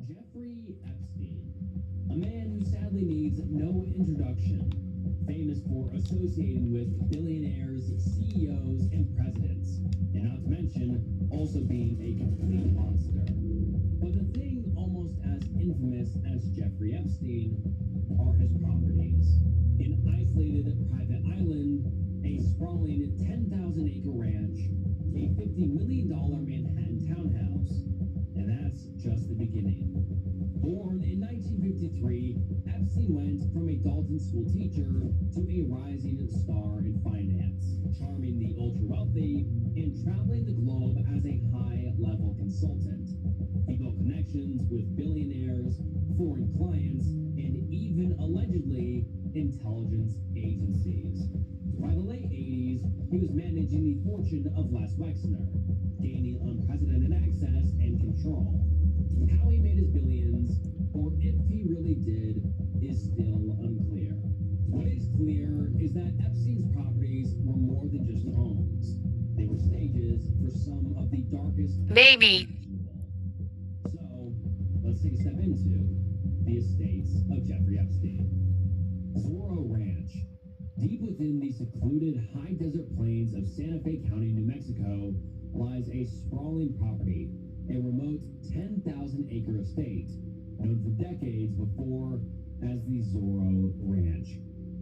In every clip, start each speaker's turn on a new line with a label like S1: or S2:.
S1: Jeffrey Epstein, a man who sadly needs no introduction, famous for associating with billionaires, CEOs, and presidents, and not to mention also being a complete monster. But the thing almost as infamous as Jeffrey Epstein are his properties. An isolated private island, a sprawling 10,000-acre ranch, a $50 million Manhattan townhouse, and that's just the beginning. Born in 1953, Epstein went from a Dalton school teacher to a rising star in finance, charming the ultra-wealthy and traveling the globe as a high-level consultant. He built connections with billionaires, foreign clients, and even, allegedly, intelligence agencies. By the late 80s, he was managing the fortune of Les Wexner, gaining unprecedented access and control. How he made his billions, or if he really did, is still unclear. What is clear is that Epstein's properties were more than just homes. They were stages for some of the darkest
S2: Baby.
S1: So, let's take a step into the estates of Jeffrey Epstein. Zorro Ranch. Deep within the secluded high desert plains of Santa Fe County, New Mexico, lies a sprawling property, a remote 10,000-acre estate, known for decades before as the Zorro Ranch.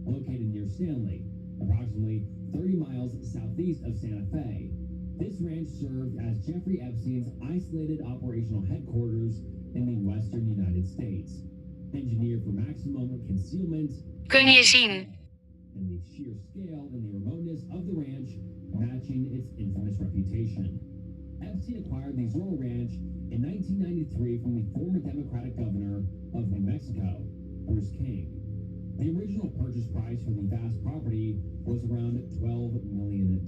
S1: Located near Stanley, approximately 30 miles southeast of Santa Fe, this ranch served as Jeffrey Epstein's isolated operational headquarters in the western United States. Engineered for maximum concealment,
S2: Kun je zien.
S1: and the sheer scale and the remoteness of the ranch matching its infamous reputation. Epstein acquired the Zorro Ranch in 1993 from the former Democratic governor of New Mexico, Bruce King. The original purchase price for the vast property was around $12 million,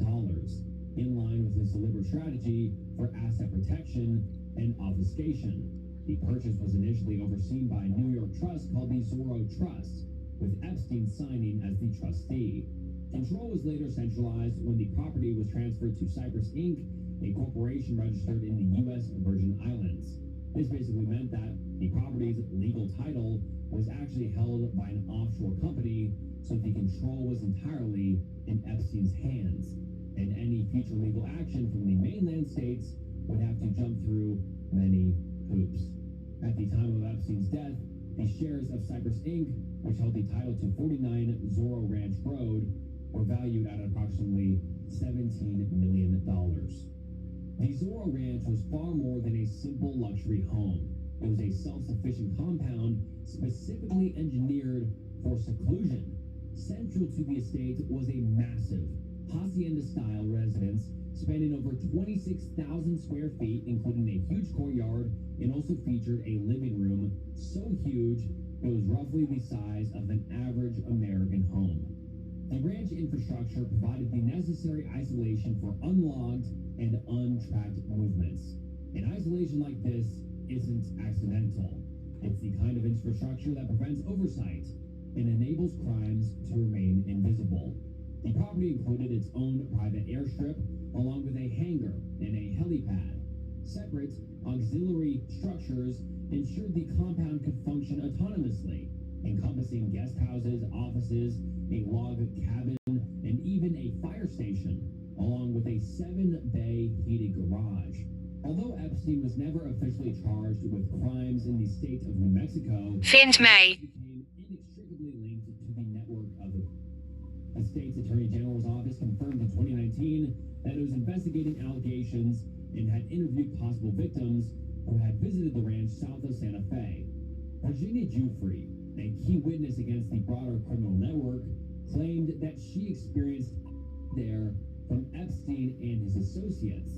S1: in line with his deliberate strategy for asset protection and obfuscation. The purchase was initially overseen by a New York trust called the Zorro Trust, with Epstein signing as the trustee. Control was later centralized when the property was transferred to Cypress Inc., a corporation registered in the U.S. Virgin Islands. This basically meant that the property's legal title was actually held by an offshore company, so the control was entirely in Epstein's hands, and any future legal action from the mainland states would have to jump through many hoops. At the time of Epstein's death, the shares of Cypress Inc., which held the title to 49 Zorro Ranch Road, were valued at approximately $17 million. The Zorro Ranch was far more than a simple luxury home. It was a self-sufficient compound specifically engineered for seclusion. Central to the estate was a massive hacienda-style residence spanning over 26,000 square feet, including a huge courtyard, and also featured a living room so huge it was roughly the size of an average American home. The ranch infrastructure provided the necessary isolation for unlogged and untracked movements. An isolation like this isn't accidental. It's the kind of infrastructure that prevents oversight and enables crimes to remain invisible. The property included its own private airstrip, along with a hangar and a helipad. Separate auxiliary structures ensured the compound could function autonomously, encompassing guest houses, offices, a log cabin, and even a fire station, along with a 7-bay heated garage. Although Epstein was never officially charged with crimes in the state of New Mexico,
S2: Vind mij.
S1: he became inextricably linked to the network of the state's Attorney General's office confirmed in 2019 that it was investigating allegations and had interviewed possible victims who had visited the ranch south of Santa Fe. Virginia Jeffrey, a key witness against the broader criminal network, claimed that she experienced there from Epstein and his associates.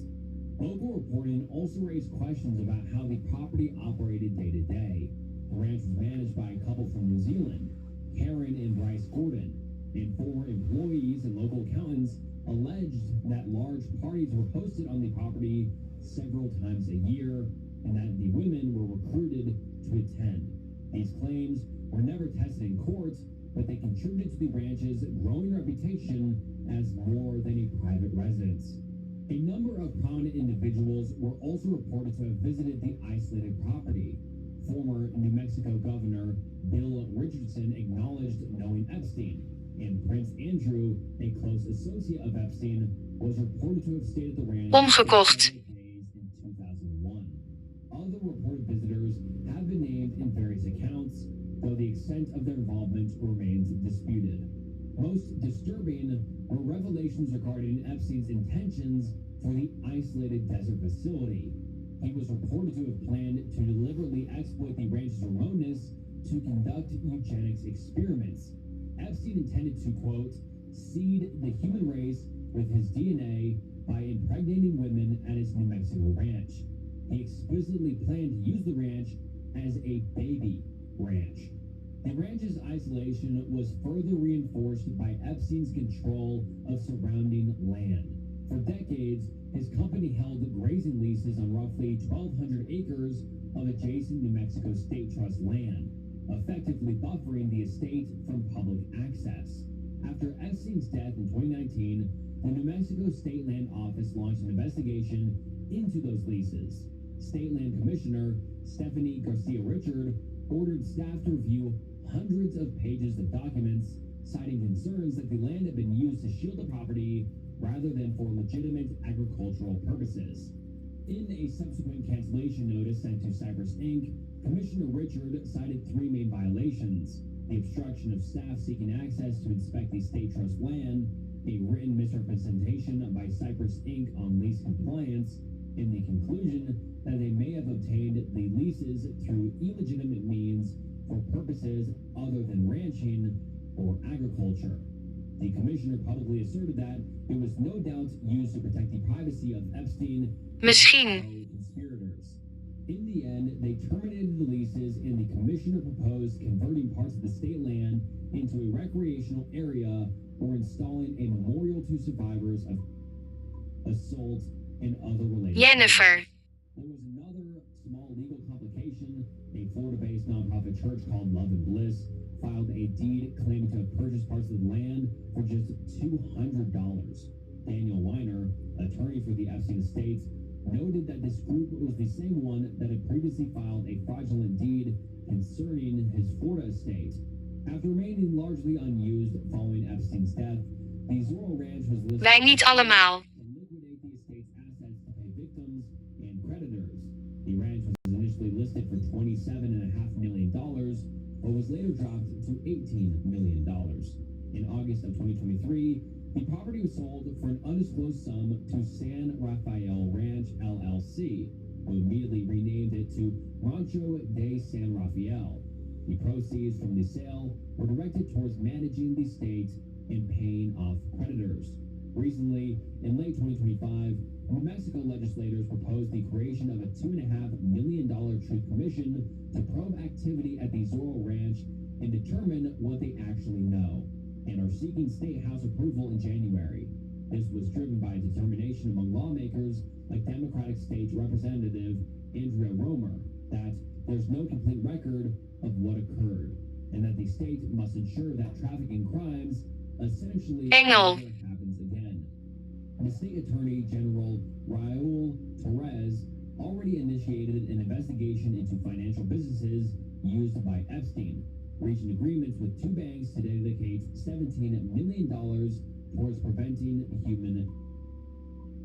S1: Local reporting also raised questions about how the property operated day to day. The ranch was managed by a couple from New Zealand, Karen and Bryce Gordon, and former employees and local accountants alleged that large parties were hosted on the property several times a year, and that the women were recruited to attend. These claims were never tested in court, but they contributed to the ranch's growing reputation as more than a private residence. A number of prominent individuals were also reported to have visited the isolated property. Former New Mexico Governor Bill Richardson acknowledged knowing Epstein, and Prince Andrew, a close associate of Epstein, was reported to have stayed at the ranch for
S2: Omgekocht.
S1: several days in 2001. Other reported visitors have been named in various accounts, though the extent of their involvement remains disputed. Most disturbing were revelations regarding Epstein's intentions for the isolated desert facility. He was reported to have planned to deliberately exploit the ranch's remoteness to conduct eugenics experiments. Epstein intended to, quote, seed the human race with his DNA by impregnating women at his New Mexico ranch. He explicitly planned to use the ranch as a baby ranch. The ranch's isolation was further reinforced by Epstein's control of surrounding land. For decades, his company held grazing leases on roughly 1,200 acres of adjacent New Mexico State Trust land, effectively buffering the estate from public access. After Epstein's death in 2019, the New Mexico State Land Office launched an investigation into those leases. State Land Commissioner Stephanie Garcia Richard ordered staff to review hundreds of pages of documents, citing concerns that the land had been used to shield the property rather than for legitimate agricultural purposes. In a subsequent cancellation notice sent to Cypress Inc., Commissioner Richard cited three main violations: the obstruction of staff seeking access to inspect the state trust land, a written misrepresentation by Cypress Inc. on lease compliance, and the conclusion that they may have obtained the leases through illegitimate means for purposes other than ranching or agriculture. The commissioner publicly asserted that it was no doubt used to protect the privacy of Epstein
S2: Misschien.
S1: conspirators. In the end, they terminated the leases, and the commissioner proposed converting parts of the state land into a recreational area or installing a memorial to survivors of assault and other related.
S2: Jennifer.
S1: There was another small legal complication. A Florida-based nonprofit church called Love and Bliss filed a deed claiming to have purchased parts of the land for just $200. Daniel Weiner, attorney for the Epstein estate, noted that this group was the same one that had previously filed a fraudulent deed concerning his Florida estate. After remaining largely unused following Epstein's death, the Zorro Ranch was listed
S2: Wij niet allemaal.
S1: to liquidate the estate's assets to pay victims and creditors. The ranch was initially listed for $27.5 million, but was later dropped to $18 million. In August of 2023, the property was sold for an undisclosed sum to San Rafael Ranch LLC, who immediately renamed it to Rancho de San Rafael. The proceeds from the sale were directed towards managing the estate and paying off creditors. Recently, in late 2025, New Mexico legislators proposed the creation of a $2.5 million truth commission to probe activity at the Zorro Ranch and determine what they actually know, and are seeking state house approval in January. This was driven by a determination among lawmakers like Democratic State Representative Andrea Romer that there's no complete record of what occurred, and that the state must ensure that trafficking crimes essentially
S2: Engel.
S1: never happens again. The state attorney general Raul Torres already initiated an investigation into financial businesses used by Epstein, reaching agreements with two banks to dedicate $17 million towards preventing human.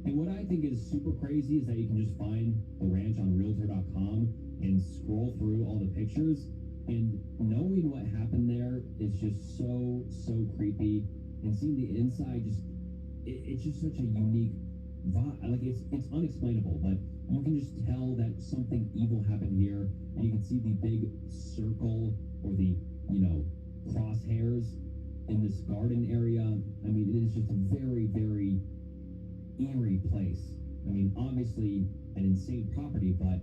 S1: And what I think is super crazy is that you can just find the ranch on Realtor.com and scroll through all the pictures, and knowing what happened there is just so creepy, and seeing the inside it's just such a unique vibe. Like it's unexplainable, but you can just tell that something evil happened here, and you can see the big circle or the crosshairs in this garden area. I mean, it is just a very eerie place. I mean, obviously an insane property, but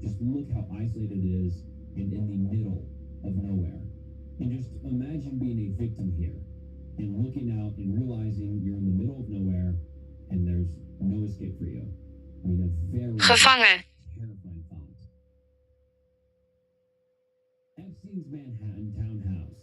S1: just look how isolated it is and in the middle of nowhere. And just imagine being a victim here and looking out and realizing you're in the middle of nowhere and there's no escape for you. I mean, a very
S2: Gevangen.
S1: terrifying thought. Epstein's Manhattan townhouse.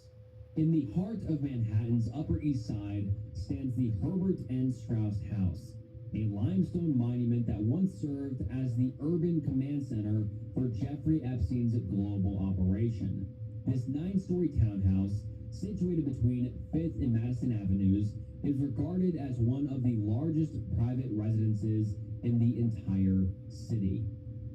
S1: In the heart of Manhattan's Upper East Side stands the Herbert N. Strauss House. a limestone monument that once served as the urban command center for Jeffrey Epstein's global operation. This 9-story townhouse, situated between 5th and Madison Avenues, is regarded as one of the largest private residences in the entire city.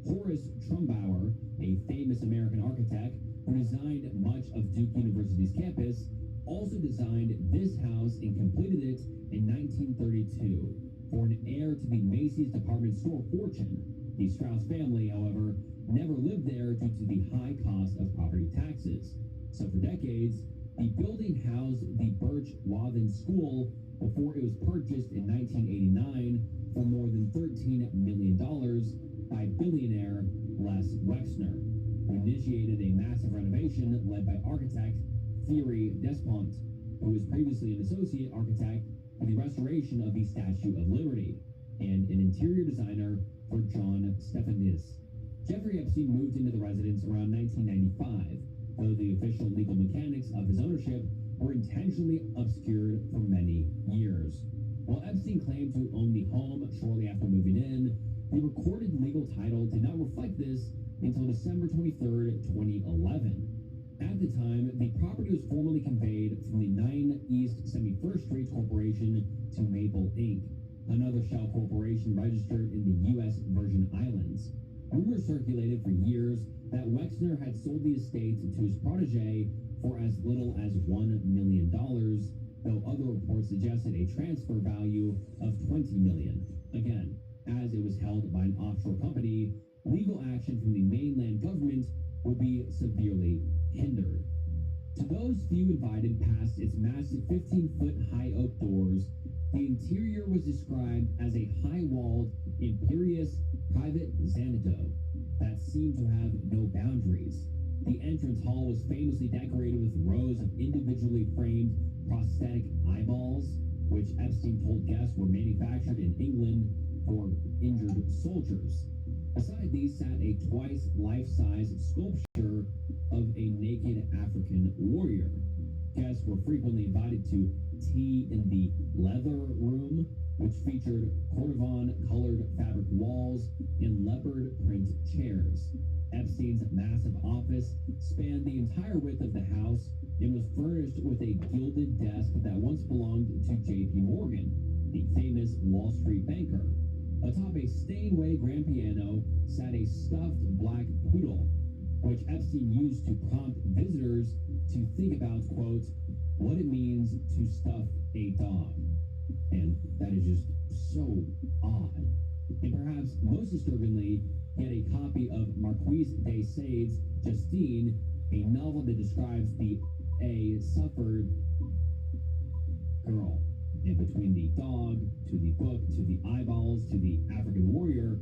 S1: Horace Trumbauer, a famous American architect who designed much of Duke University's campus, also designed this house and completed it in 1932 for an heir to the Macy's department store fortune. The Strauss family, however, never lived there due to the high cost of property taxes. So for decades, the building housed the Birch Wathen School before it was purchased in 1989 for more than $13 million by billionaire Les Wexner, who initiated a massive renovation led by architect Thierry Despont, who was previously an associate architect for the restoration of the Statue of Liberty, and an interior designer for John Stephanidis. Jeffrey Epstein moved into the residence around 1995, though the official legal mechanics of his ownership were intentionally obscured for many years. While Epstein claimed to own the home shortly after moving in, the recorded legal title did not reflect this until December 23, 2011. At the time, the property was formally conveyed from the 9 East 71st Street Corporation to Maple Inc., another shell corporation registered in the U.S. Virgin Islands. Rumors circulated for years that Wexner had sold the estate to his protege for as little as $1 million, though other reports suggested a transfer value of $20 million. Again, as it was held by an offshore company, legal action from the mainland government would be severely hindered. To those few invited past its massive 15-foot high oak doors, the interior was described as a high-walled, imperious private Xanadu that seemed to have no boundaries. The entrance hall was famously decorated with rows of individually framed prosthetic eyeballs, which Epstein told guests were manufactured in England for injured soldiers. Beside these sat a twice life-size sculpture of a naked African warrior. Guests were frequently invited to tea in the leather room, which featured cordovan-colored fabric walls and leopard print chairs. Epstein's massive office spanned the entire width of the house and was furnished with a gilded desk that once belonged to J.P. Morgan, the famous Wall Street banker. Atop a Steinway grand piano sat a stuffed black poodle, which Epstein used to prompt visitors to think about, quote, what it means to stuff a dog. And that is just so odd. And perhaps most disturbingly, he had a copy of Marquise de Sade's Justine, a novel that describes a suffered girl. And between the dog, to the book, to the eyeballs, to the African warrior,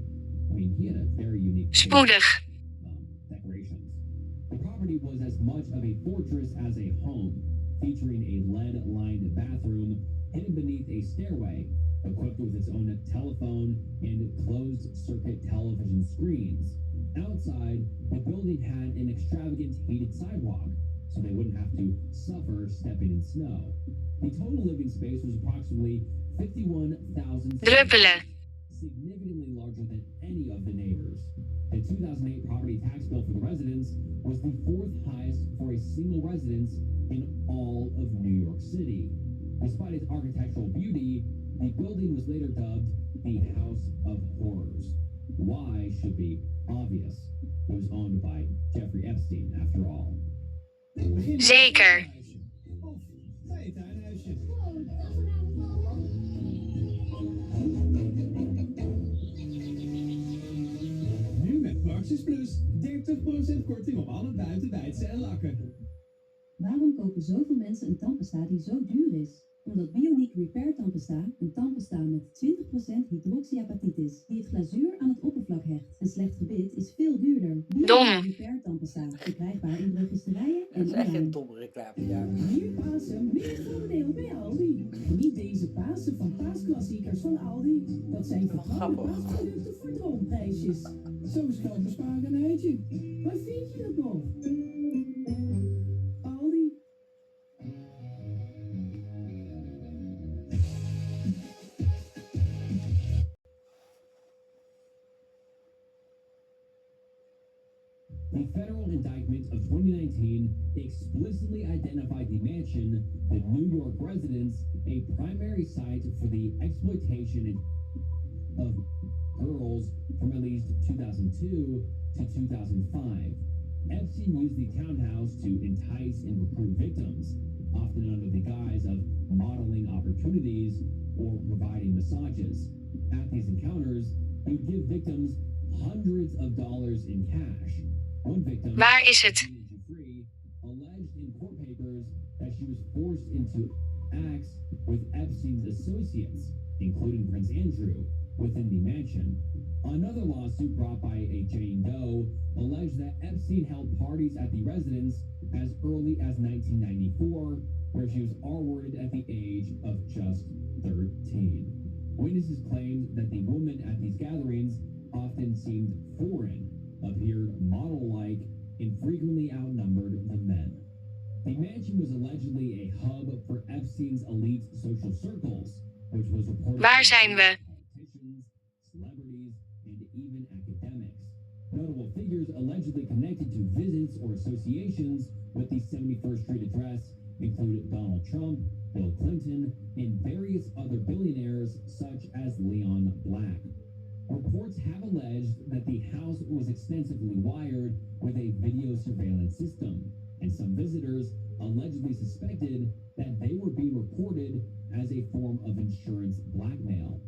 S1: I mean, he had a very unique
S2: Spoedig.
S1: decorations. The property was as much of a fortress as a home, featuring a lead-lined bathroom hidden beneath a stairway, equipped with its own telephone and closed-circuit television screens. Outside, the building had an extravagant heated sidewalk, so they wouldn't have to suffer stepping in snow. The total living space was approximately 51,000
S2: Druppelen.
S1: significantly larger than any of the neighbors. The 2008 property tax bill for the residence was the 4th highest for a single residence in all of New York City. Despite its architectural beauty, the building was later dubbed the House of Horrors. Why should be obvious. It was owned by Jeffrey Epstein, after all.
S2: Zeker.
S3: Nu met Praxis Plus 30% korting op alle buitenwijdse en lakken.
S4: Waarom kopen zoveel mensen een tandpasta die zo duur is? Omdat Bionic Repair tandpasta een tandpasta met 20% hydroxyapatitis die het glazuur aan het oppervlak hecht. Een slecht gebit is veel duurder.
S2: Dom.
S4: Bionic Repair tandpasta, verkrijgbaar in drogisterijen en
S5: Dat is echt
S4: online.
S5: een domme reclame, ja.
S6: Meer Pasen, meer voordeel bij Aldi. Niet deze Pasen van paasklassiekers van Aldi. Dat zijn vervangende
S5: Grappig.
S6: paasproducten voor droomprijsjes. Zo is geld besparen een uitje. Waar vind je dat nog? Aldi.
S1: The federal indictment of 2019 explicitly identified the mansion, the New York residence, a primary site for the exploitation of girls from at least 2002 to 2005. Epstein used the townhouse to entice and recruit victims, often under the guise of modeling opportunities or providing massages. At these encounters, he would give victims hundreds of dollars in cash. One victim,
S2: Waar is het?
S1: Jeffrey, alleged in court papers that she was forced into acts with Epstein's associates, including Prince Andrew, within the mansion. Another lawsuit brought by a Jane Doe alleged that Epstein held parties at the residence as early as 1994, where she was R-worded at the age of just 13. Witnesses claimed that the women at these gatherings often seemed foreign, appeared model-like, and frequently outnumbered the men. The mansion was allegedly a hub for Epstein's elite social circles, which was reported
S2: Waar zijn we?
S1: politicians, celebrities, and even academics. Notable figures allegedly connected to visits or associations with the 71st Street address include Donald Trump, Bill Clinton, and various other billionaires such as Leon Black. Reports have alleged that the house was extensively wired with a video surveillance system, and some visitors allegedly suspected that they were being recorded as a form of insurance blackmail.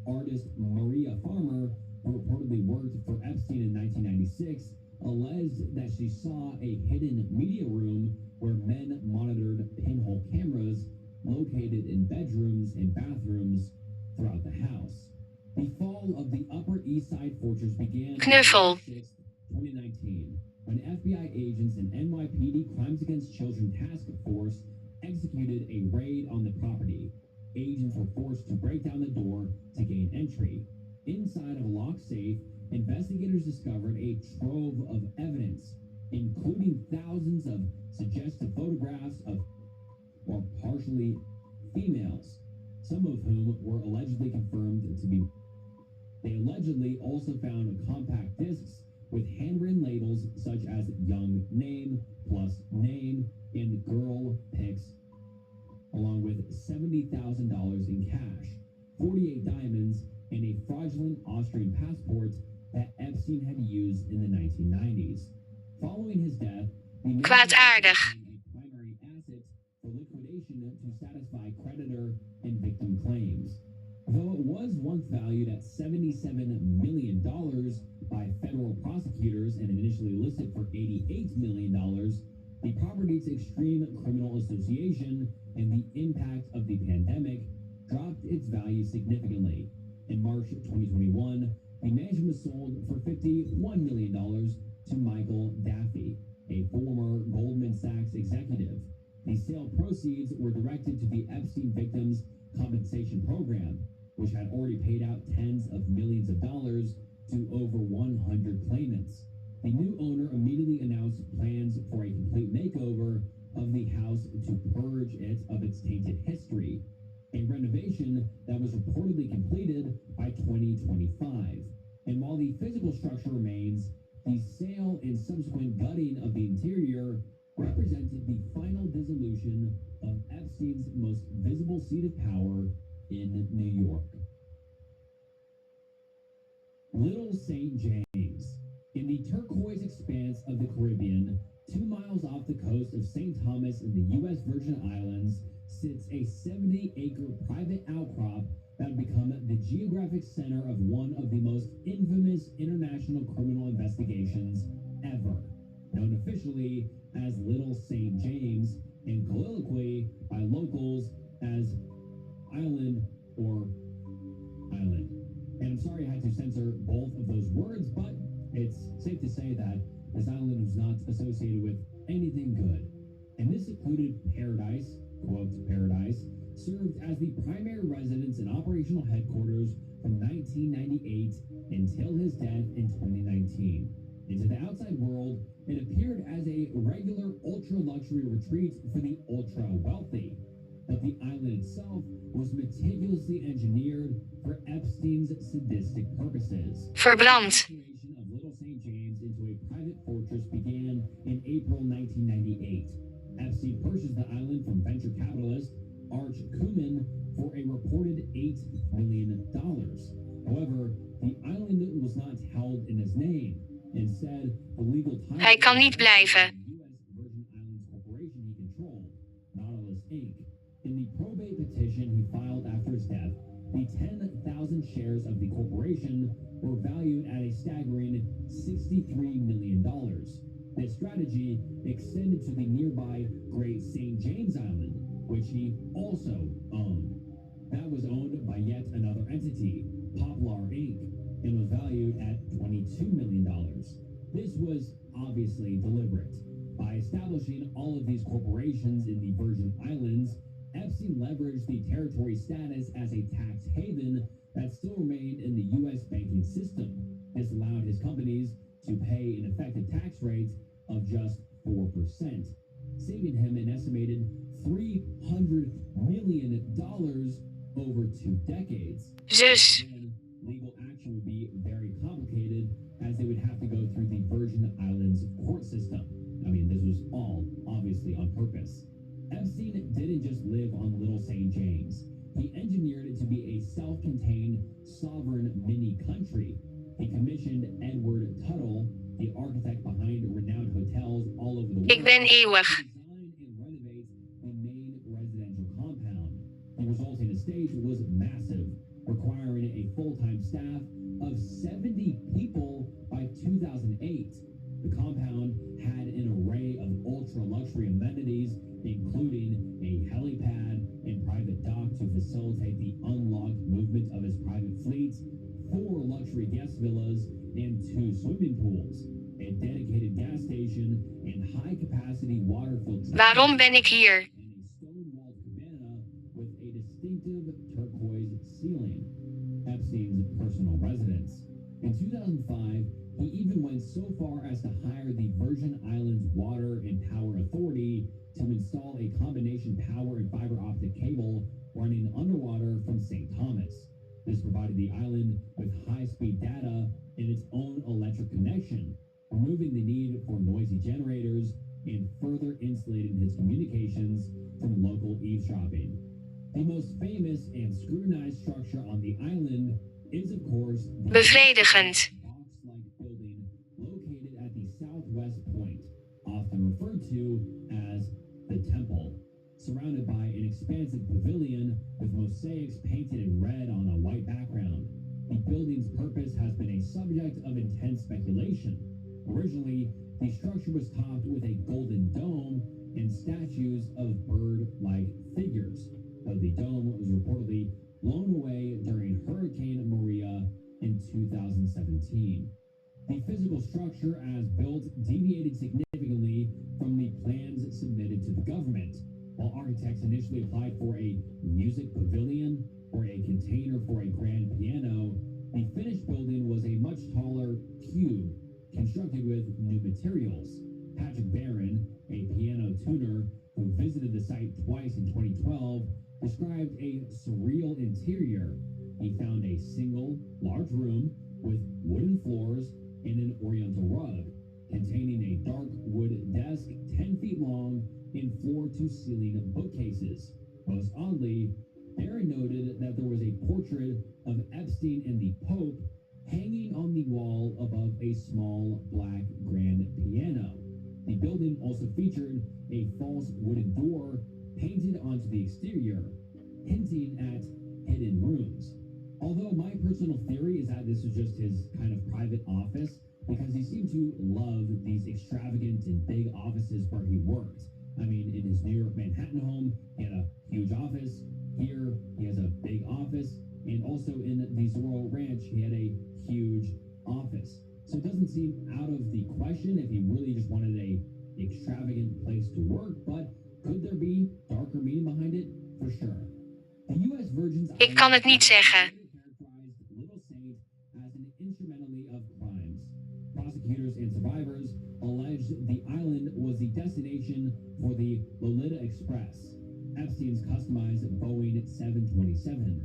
S1: Artist Maria Farmer, who reportedly worked for Epstein in 1996, alleged that she saw a hidden media room where men monitored pinhole cameras located in bedrooms and bathrooms throughout the house. The fall of the Upper East Side Fortress began on
S2: Knuffel.
S1: June 6, 2019, when FBI agents and NYPD Crimes Against Children Task Force executed a raid on the property. Agents were forced to break down the door to gain entry. Inside of a locked safe, investigators discovered a trove of evidence, including thousands of suggestive photographs of or partially females, some of whom were allegedly confirmed to be. They allegedly also found compact discs with handwritten labels such as young name plus name and girl pics, along with $70,000 in cash, 48 diamonds, and a fraudulent Austrian passport that Epstein had used in the 1990s. Following his death, the man
S2: Kwaadaardig.
S1: became a primary asset for liquidation to satisfy creditor and victim claims. Though it was once valued at $77 million by federal prosecutors and initially listed for $88 million, the property's extreme criminal association and the impact of the pandemic dropped its value significantly. In March 2021, the mansion was sold for $51 million to Michael Daffy, a former Goldman Sachs executive. The sale proceeds were directed to the Epstein Victims Compensation Program, which had already paid out tens of millions of dollars to over 100 claimants. The new owner immediately announced plans for a complete makeover of the house to purge it of its tainted history, a renovation that was reportedly completed by 2025. And while the physical structure remains, the sale and subsequent gutting of the interior represented the final dissolution of Epstein's most visible seat of power in New York. Little St. James. In the turquoise expanse of the Caribbean, 2 miles off the coast of St. Thomas in the U.S. Virgin Islands, sits a 70-acre private outcrop that would become the geographic center of one of the most infamous international criminal investigations ever, known officially as Little St. James, and colloquially by locals as Island or Island. And I'm sorry I had to censor both of those words, but it's safe to say that this island was not associated with anything good. And this secluded paradise, quote, paradise, served as the primary residence and operational headquarters from 1998 until his death in 2019. And to the outside world, it appeared as a regular ultra-luxury retreat for the ultra-wealthy. But the island itself was meticulously engineered for Epstein's sadistic purposes.
S2: Verbrand.
S1: The creation of Little St. St. James into a private fortress began in April 1998. Epstein purchased the island from venture capitalist Arch Kuhlman for a reported $8 million. However, the island was not held in his name. Instead, the legal title
S2: Hij kan niet blijven.
S1: U.S. Virgin Islands Corporation he controlled, Nautilus Inc. In the probate petition he filed after his death, the 10,000 shares of the corporation were valued at a staggering $63 million. This strategy extended to the nearby Great St. James Island, which he also owned. That was owned by yet another entity, Poplar Inc., and was valued at $22 million. This was obviously deliberate. By establishing all of these corporations in the Virgin Islands, Epstein leveraged the territory's status as a tax haven that still remained in the U.S. banking system. This allowed his companies to pay an effective tax rate of just 4%, saving him an estimated $300 million over 2 decades.
S2: Zus.
S1: Again, legal action would be very complicated as they would have to go through the Virgin Islands court system. I mean, this was all obviously on purpose. Epstein didn't just live on Little St. James. He engineered it to be a self-contained, sovereign mini-country. He commissioned Edward Tuttle, the architect behind renowned hotels all over the world,
S2: Ik ben eeuwig.
S1: to design and renovate the main residential compound. The resulting estate was massive, requiring a full-time staff of 70 people by 2008. The compound had an array of ultra-luxury amenities, including a helipad and private dock to facilitate the unlocked movement of his private fleet, 4 luxury guest villas, and 2 swimming pools, a dedicated gas station, and high-capacity water filtration.
S2: Waarom ben ik hier?
S1: And a stone-walled cabana with a distinctive turquoise ceiling, Epstein's personal residence. In 2005, he even went so far as to hire the Virgin Islands Water and Power Authority to install a combination power and fiber optic cable running underwater from St. Thomas. This provided the island with high-speed data and its own electric connection, removing the need for noisy generators and further insulating his communications from local eavesdropping. The most famous and scrutinized structure on the island is, of course, the
S2: Bevredigend.
S1: box-like building located at the southwest point, often referred to as the Temple, surrounded by an expansive pavilion with mosaics painted in red on a white background. The building's purpose has been a subject of intense speculation. Originally, the structure was topped with a golden dome and statues of bird-like figures, though the dome was reportedly blown away during Hurricane Maria in 2017. The physical structure as built deviated significantly from the plans submitted to the government. While architects initially applied for a music pavilion or a container for a grand piano, the finished building was a much taller cube constructed with new materials. Patrick Barron, a piano tuner who visited the site twice in 2012, described a surreal interior. He found a single, large room with wooden floors and an oriental rug, containing a dark wood desk 10 feet long and floor-to-ceiling bookcases. Most oddly, Barron noted that there was a portrait of Epstein and the Pope hanging on the wall above a small black grand piano. The building also featured a false wooden door painted onto the exterior, hinting at hidden rooms. Although my personal theory is that this was just his kind of private office, because he seemed to love these extravagant and big offices where he worked. I mean, in his New York Manhattan home, he had a huge office. Here, he has a big office. And also in the Zorro Ranch, he had a huge office. So it doesn't seem out of the question if he really just wanted a extravagant place to work, but could there be darker meaning behind it? For sure. The U.S. Virgin's
S2: Ik kan het niet zeggen.
S1: characterized Little Saint as an instrumentally of crimes. Prosecutors and survivors alleged the island was the destination for the Lolita Express, Epstein's customized Boeing 727.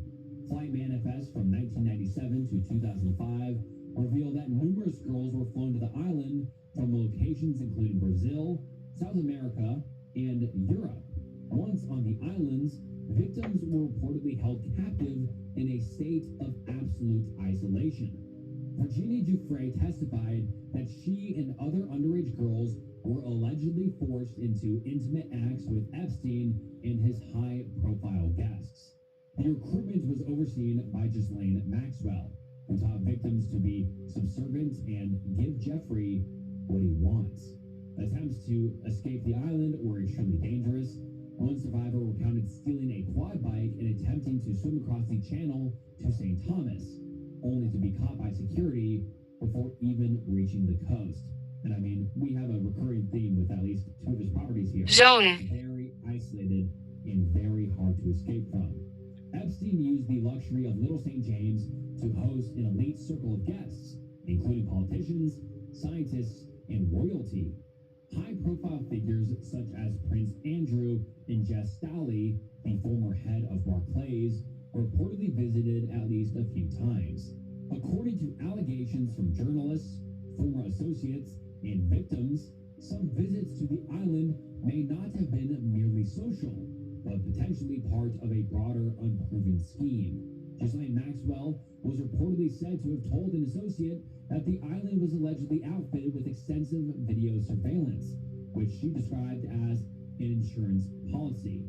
S1: Flight manifests from 1997 to 2005 revealed that numerous girls were flown to the island from locations including Brazil, South America, and Europe. Once on the islands, victims were reportedly held captive in a state of absolute isolation. Virginia Jeffrey testified that she and other underage girls were allegedly forced into intimate acts with Epstein and his high-profile guests. The recruitment was overseen by Ghislaine Maxwell, who taught victims to be subservient and give Jeffrey what he wants. Attempts to escape the island were extremely dangerous. One survivor recounted stealing a quad bike and attempting to swim across the channel to St. Thomas, only to be caught by security before even reaching the coast. And I mean, we have a recurring theme with at least two of his properties here.
S2: Zone.
S1: Very isolated and very hard to escape from. Epstein used the luxury of Little St. James to host an elite circle of guests, including politicians, scientists, and royalty. High-profile figures such as Prince Andrew and Jess Staley, the former head of Barclays, reportedly visited at least a few times. According to allegations from journalists, former associates, and victims, some visits to the island may not have been merely social, but potentially part of a broader unproven scheme. Ghislaine Maxwell was reportedly said to have told an associate that the island was allegedly outfitted with extensive video surveillance, which she described as an insurance policy.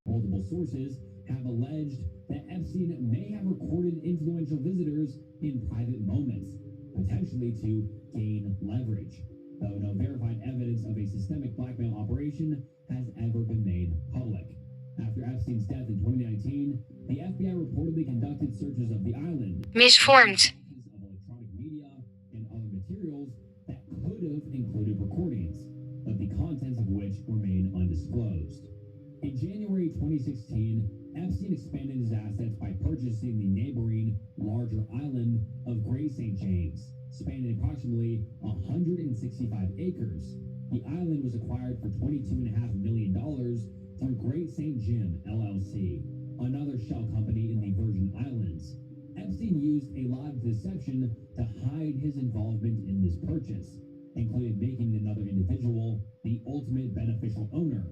S1: Multiple sources have alleged that Epstein may have recorded influential visitors in private moments, potentially to gain leverage, though no verified evidence of a systemic blackmail operation has ever been made public. After Epstein's death in 2019, the FBI reportedly conducted searches of the island.
S2: Misvormd.
S1: Of electronic media and other materials that could have included recordings, but the contents of which remain undisclosed. In January 2016, Epstein expanded his assets by purchasing the neighboring larger island of Great St. James, spanning approximately 165 acres. The island was acquired for $22.5 million through Great St. Jim, LLC, another shell company in the Virgin Islands. Epstein used a lot of deception to hide his involvement in this purchase, including making another individual the ultimate beneficial owner,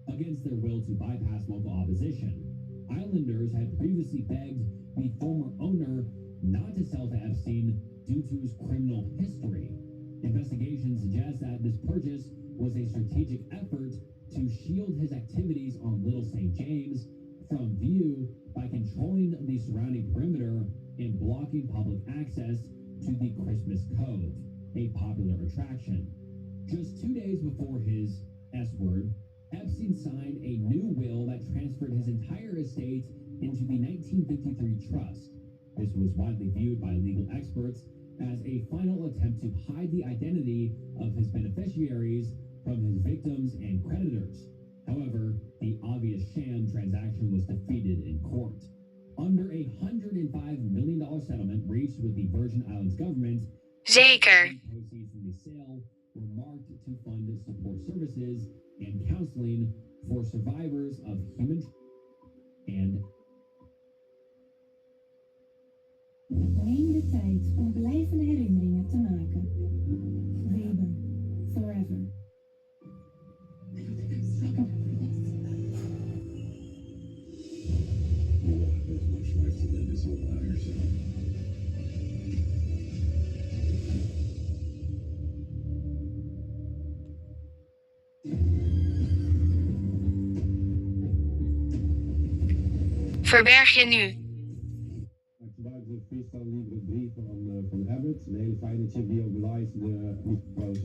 S1: against their will to bypass local opposition. Islanders had previously begged the former owner not to sell to Epstein due to his criminal history. Investigations suggest that this purchase was a strategic effort to shield his activities on Little St. James from view by controlling the surrounding perimeter and blocking public access to the Christmas Cove, a popular attraction. Just 2 days before his S-word, Epstein signed a new will that transferred his entire estate into the 1953 trust. This was widely viewed by legal experts as a final attempt to hide the identity of his beneficiaries from his victims and creditors. However, the obvious sham transaction was defeated in court. Under a $105 million settlement reached with the Virgin Islands government,
S2: Zeker.
S1: proceeds from the sale were marked to fund support services and counseling for survivors of human and
S5: Neem de tijd om blijvende herinneringen te maken. Weber, forever.
S3: There's much life to live as you allow yourself.
S2: Verberg je nu.
S7: Ik gebruik de Freestyle Libre 3 van Abbott. Een hele fijne chip die ook live de micro's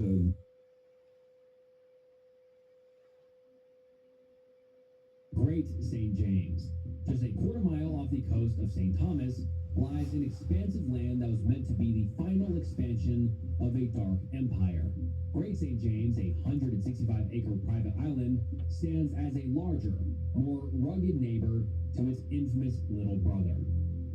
S1: Great St. James. Just a quarter mile off the coast of St. Thomas lies an expansive land that was meant to be the final expansion of a dark empire. Great St. James, a 165-acre private island, stands as a larger, more rugged neighbor to its infamous little brother.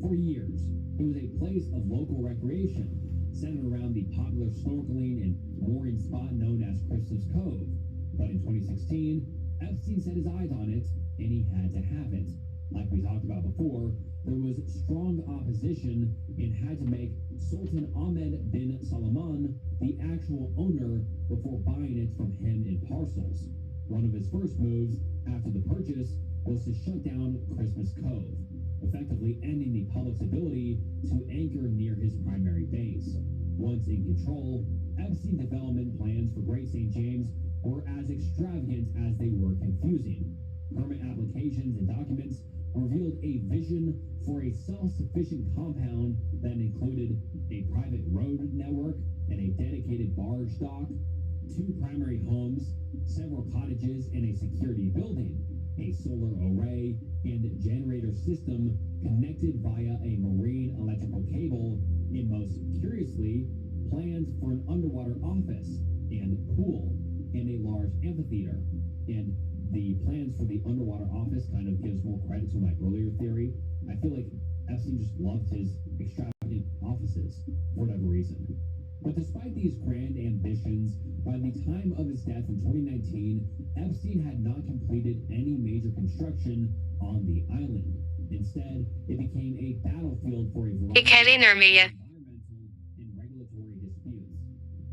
S1: For years, it was a place of local recreation, centered around the popular snorkeling and mooring spot known as Christmas Cove. But in 2016, Epstein set his eyes on it, and he had to have it. Like we talked about before, there was strong opposition and had to make Sultan Ahmed bin Salman the actual owner before buying it from him in parcels. One of his first moves after the purchase was to shut down Christmas Cove, effectively ending the public's ability to anchor near his primary base. Once in control, Epstein development plans for Great St. James were as extravagant as they were confusing. Permit applications and documents revealed a vision for a self-sufficient compound that included a private road network and a dedicated barge dock, 2 primary homes, several cottages, and a security building, a solar array, and generator system connected via a marine electrical cable, and most curiously, plans for an underwater office and pool and a large amphitheater. And the plans for the underwater office kind of gives more credit to my earlier theory. I feel like Epstein just loved his extravagant offices for whatever reason. But despite these grand ambitions, by the time of his death in 2019, Epstein had not completed any major construction on the island. Instead, it became a battlefield for a variety
S2: Ik herinner me je.
S1: of environmental and regulatory disputes.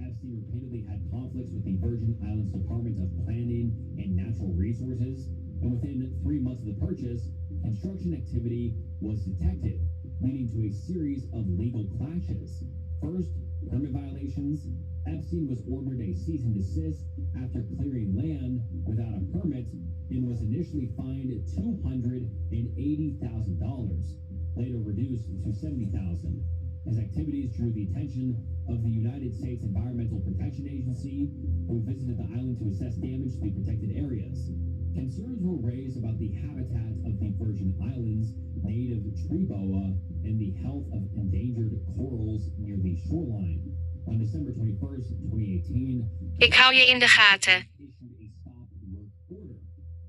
S1: Epstein repeatedly had conflicts with the Virgin Islands Department of Planning and Natural Resources, and within 3 months of the purchase, construction activity was detected, leading to a series of legal clashes. First, permit violations. Epstein was ordered a cease and desist after clearing land without a permit and was initially fined $280,000, later reduced to $70,000. His activities drew the attention of the United States Environmental Protection Agency, who visited the island to assess damage to the protected areas. Concerns were raised about the habitat of the Virgin Islands, native tree boa, and the health of endangered corals near the shoreline. On December 21st, 2018,
S2: Ik hou je in de gaten.
S1: issued a stop work order,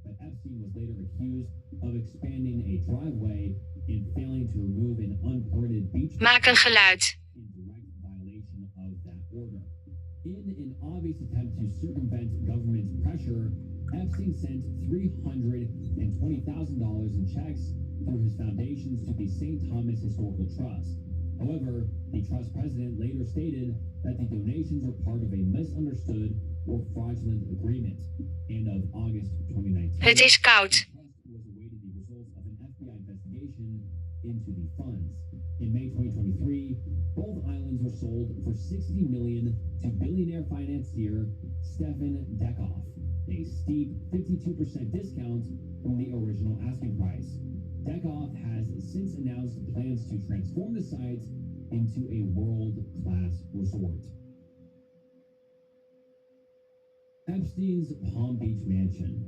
S1: but Epstein was later accused of expanding a driveway and failing to remove an unpermitted beach
S2: Maak een geluid.
S1: in direct violation of that order. In an obvious attempt to circumvent government pressure, Epstein sent $320,000 in checks through his foundations to the St. Thomas Historical Trust. However, the trust president later stated that the donations were part of a misunderstood or fraudulent agreement. And of August 2019,
S2: Het is koud.
S1: the trust was awaiting the results of an FBI investigation into the funds. In May 2023, both islands were sold for $60 million to billionaire financier Stefan Dekoff, a steep 52% discount from the original asking price. Dekoff has since announced plans to transform the site into a world-class resort. Epstein's Palm Beach mansion,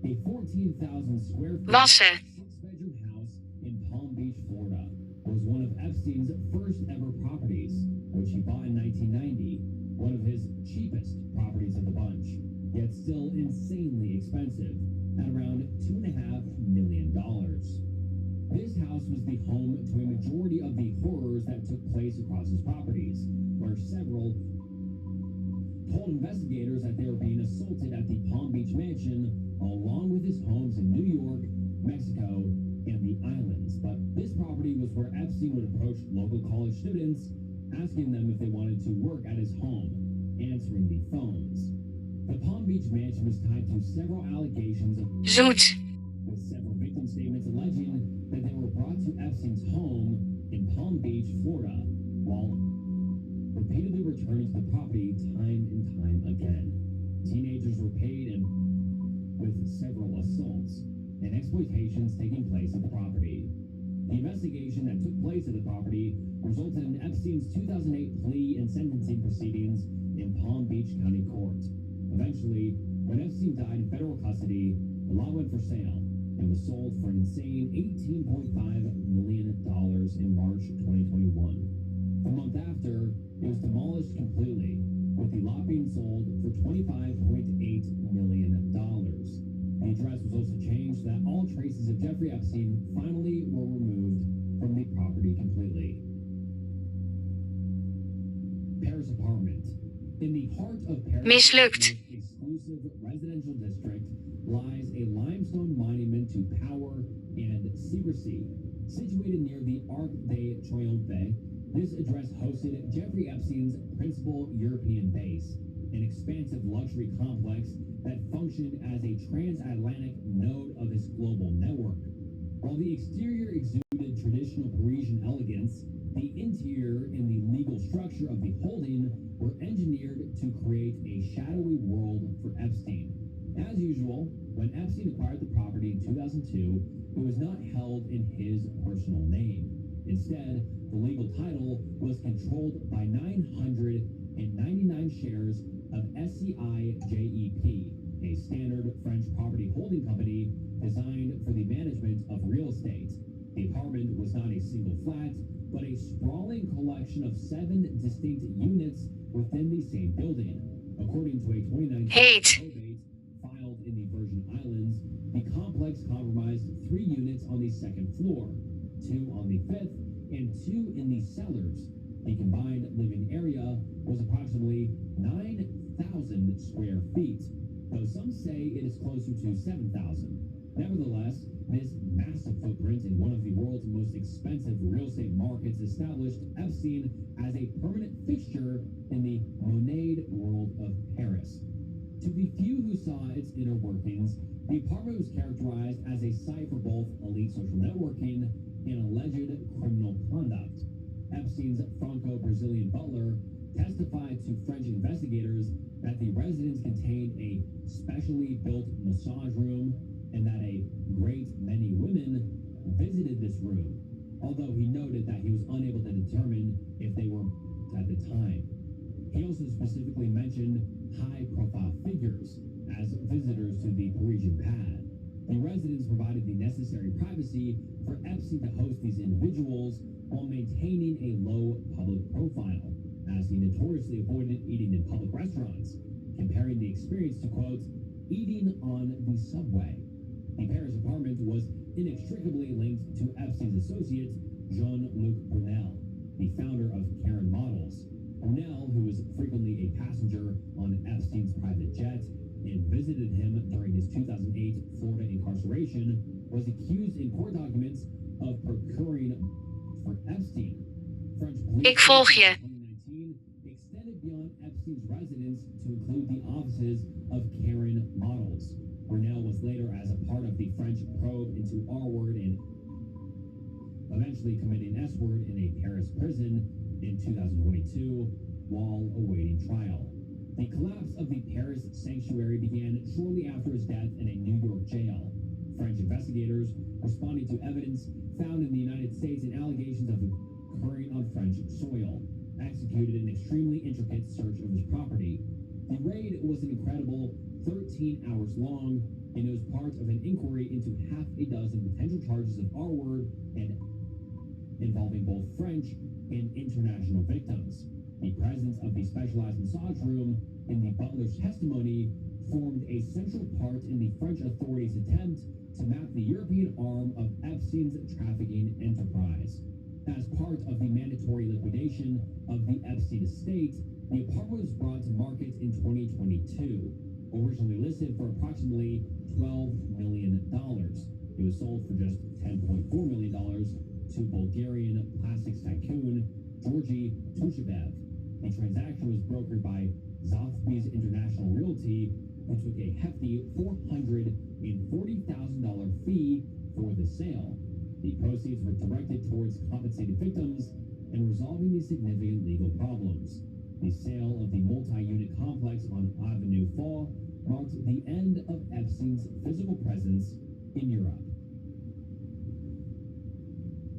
S1: a 14,000 square foot
S2: Wassen.
S1: 6-bedroom house in Palm Beach, Florida, was one of Epstein's first ever properties, which he bought in 1990, one of his cheapest properties of the bunch, yet still insanely expensive, at around $2.5 million. This house was the home to a majority of the horrors that took place across his properties, where several told investigators that they were being assaulted at the Palm Beach mansion, along with his homes in New York, Mexico, and the islands. But this property was where Epstein would approach local college students, asking them if they wanted to work at his home, answering the phones. The Palm Beach mansion was tied to several allegations of
S2: Zoet.
S1: with several victim statements alleging that they were brought to Epstein's home in Palm Beach, Florida, while repeatedly returning to the property time and time again. Teenagers were paid and with several assaults and exploitations taking place at the property. The investigation that took place at the property resulted in Epstein's 2008 plea and sentencing proceedings in Palm Beach County Court. Eventually, when Epstein died in federal custody, the lot went for sale and was sold for an insane $18.5 million in March 2021. A month after, it was demolished completely, with the lot being sold for $25.8 million. The address was also changed so that all traces of Jeffrey Epstein finally were removed from the property completely. Paris apartment. In the heart of Paris,
S2: Mislukt.
S1: a exclusive residential district lies a limestone monument to power and secrecy. Situated near the Arc de Triomphe, this address hosted Jeffrey Epstein's principal European base, an expansive luxury complex that functioned as a transatlantic node of his global network. While the exterior exuded traditional Parisian elegance, the interior and the legal structure of the holding were engineered to create a shadowy world for Epstein. As usual, when Epstein acquired the property in 2002, it was not held in his personal name. Instead, the legal title was controlled by 999 shares of SCI JEP, a standard French property holding company designed for the management of real estate. The apartment was not a single flat, but a sprawling collection of 7 distinct units within the same building. According to a 2019
S2: Hate.
S1: probate filed in the Virgin Islands, the complex comprised 3 units on the 2nd floor, 2 on the 5th, and 2 in the cellars. The combined living area was approximately 9,000 square feet, though some say it is closer to 7,000. Nevertheless, this massive footprint in one of the world's most expensive real estate markets established Epstein as a permanent fixture in the moneyed world of Paris. To the few who saw its inner workings, the apartment was characterized as a site for both elite social networking and alleged criminal conduct. Epstein's Franco-Brazilian butler testified to French investigators that the residence contained a specially built massage room and that a great many women visited this room, although he noted that he was unable to determine if they were at the time. He also specifically mentioned high-profile figures as visitors to the Parisian pad. The residence provided the necessary privacy for Epstein to host these individuals while maintaining a low public profile, as he notoriously avoided eating in public restaurants, comparing the experience to, quote, eating on the subway. The Paris apartment was inextricably linked to Epstein's associate, Jean-Luc Brunel, the founder of Karen Models. Brunel, who was frequently a passenger on Epstein's private jet and visited him during his 2008 Florida incarceration, was accused in court documents of procuring for Epstein. French police
S2: Ik volg je.
S1: in 2019 extended beyond Epstein's residence to include the offices of Karen Models. Brunel was later as a part of the French probe into R-word and eventually committing S-word in a Paris prison in 2022 while awaiting trial. The collapse of the Paris sanctuary began shortly after his death in a New York jail. French investigators responding to evidence found in the United States and allegations of occurring on French soil, executed an extremely intricate search of his property. The raid was an incredible 13 hours long, and it was part of an inquiry into half a dozen potential charges of R-word and involving both French and international victims. The presence of the specialized massage room in the butler's testimony formed a central part in the French authorities' attempt to map the European arm of Epstein's trafficking enterprise. As part of the mandatory liquidation of the Epstein estate, the apartment was brought to market in 2022. Originally listed for approximately $12 million. It was sold for just $10.4 million to Bulgarian plastics tycoon Georgy Tushebev. The transaction was brokered by Sotheby's International Realty, who took a hefty $440,000 fee for the sale. The proceeds were directed towards compensating victims and resolving the significant legal problems. The sale of the multi-unit complex on Avenue Fall marked the end of Epstein's physical presence in Europe.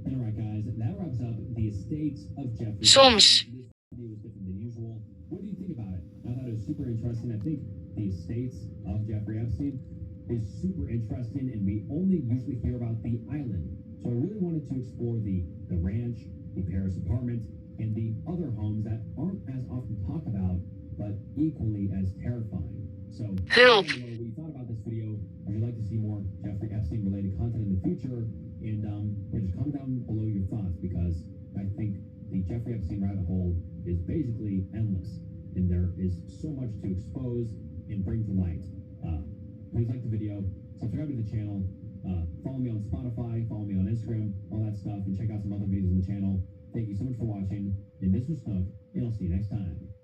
S1: And all right, guys, that wraps up the estates of Jeffrey
S2: Soms.
S1: Epstein. This video was different than usual. What do you think about it? I thought it was super interesting. I think the estates of Jeffrey Epstein is super interesting, and we only usually hear about the island. So I really wanted to explore the ranch, the Paris apartment, and the other homes that aren't as often talked about, but equally as terrifying. So,
S2: Hulp.
S1: let me know what you thought about this video. Would you like to see more Jeffrey Epstein related content in the future? And yeah, just comment down below your thoughts, because I think the Jeffrey Epstein rabbit hole is basically endless, and there is so much to expose and bring to light. Please like the video, subscribe to the channel, follow me on Spotify, follow me on Instagram, all that stuff, and check out some other videos on the channel. Thank you so much for watching, and this was Snook, and I'll see you next time.